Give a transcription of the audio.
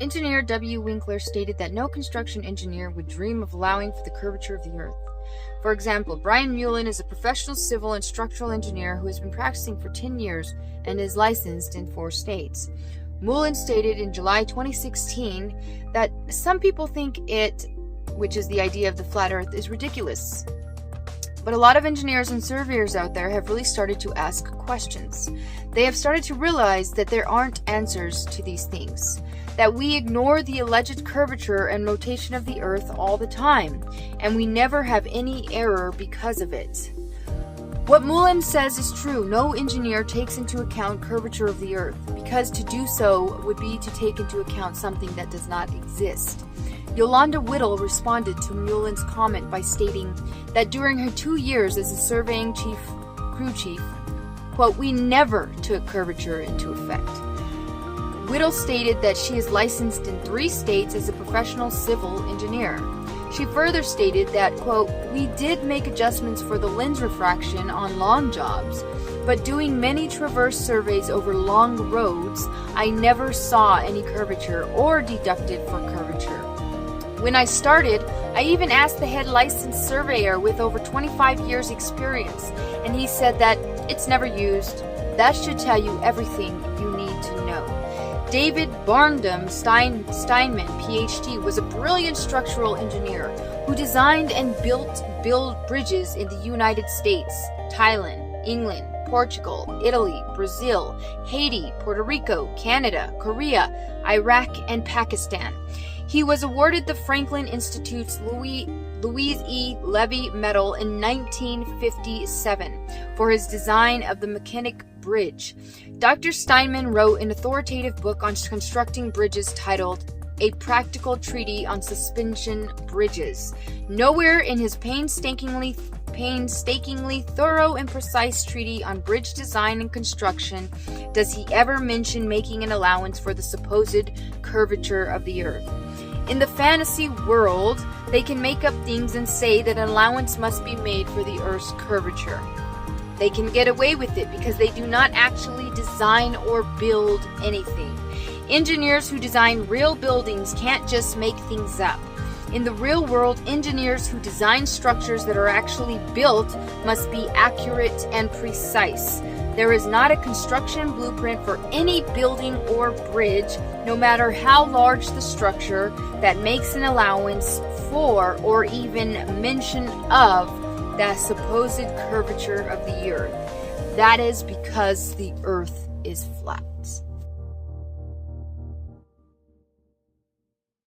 Engineer W. Winkler stated that no construction engineer would dream of allowing for the curvature of the Earth. For example, Brian Mullen is a professional civil and structural engineer who has been practicing for 10 years and is licensed in 4 states. Mullen stated in July 2016 that some people think it, which is the idea of the flat Earth, is ridiculous. But a lot of engineers and surveyors out there have really started to ask questions. They have started to realize that there aren't answers to these things, that we ignore the alleged curvature and rotation of the Earth all the time, and we never have any error because of it. What Mullen says is true. No engineer takes into account curvature of the Earth, because to do so would be to take into account something that does not exist. Yolanda Whittle responded to Mullen's comment by stating that during her 2 years as a surveying crew chief, quote, "We never took curvature into effect." Whittle stated that she is licensed in 3 states as a professional civil engineer. She further stated that, quote, "We did make adjustments for the lens refraction on long jobs, but doing many traverse surveys over long roads, I never saw any curvature or deducted for curvature. When I started, I even asked the head licensed surveyor with over 25 years experience, and he said that it's never used. That should tell you everything you need to know." David Barndom Steinman, PhD, was a brilliant structural engineer who designed and built bridges in the United States, Thailand, England, Portugal, Italy, Brazil, Haiti, Puerto Rico, Canada, Korea, Iraq, and Pakistan. He was awarded the Franklin Institute's Louise E. Levy Medal in 1957 for his design of the Mechanic Bridge. Dr. Steinman wrote an authoritative book on constructing bridges titled A Practical Treatise on Suspension Bridges. Nowhere in his painstakingly thorough and precise treatise on bridge design and construction does he ever mention making an allowance for the supposed curvature of the Earth. In the fantasy world, they can make up things and say that an allowance must be made for the Earth's curvature. They can get away with it because they do not actually design or build anything. Engineers who design real buildings can't just make things up. In the real world, engineers who design structures that are actually built must be accurate and precise. There is not a construction blueprint for any building or bridge, no matter how large the structure, that makes an allowance for or even mention of the supposed curvature of the Earth. That is because the Earth is flat.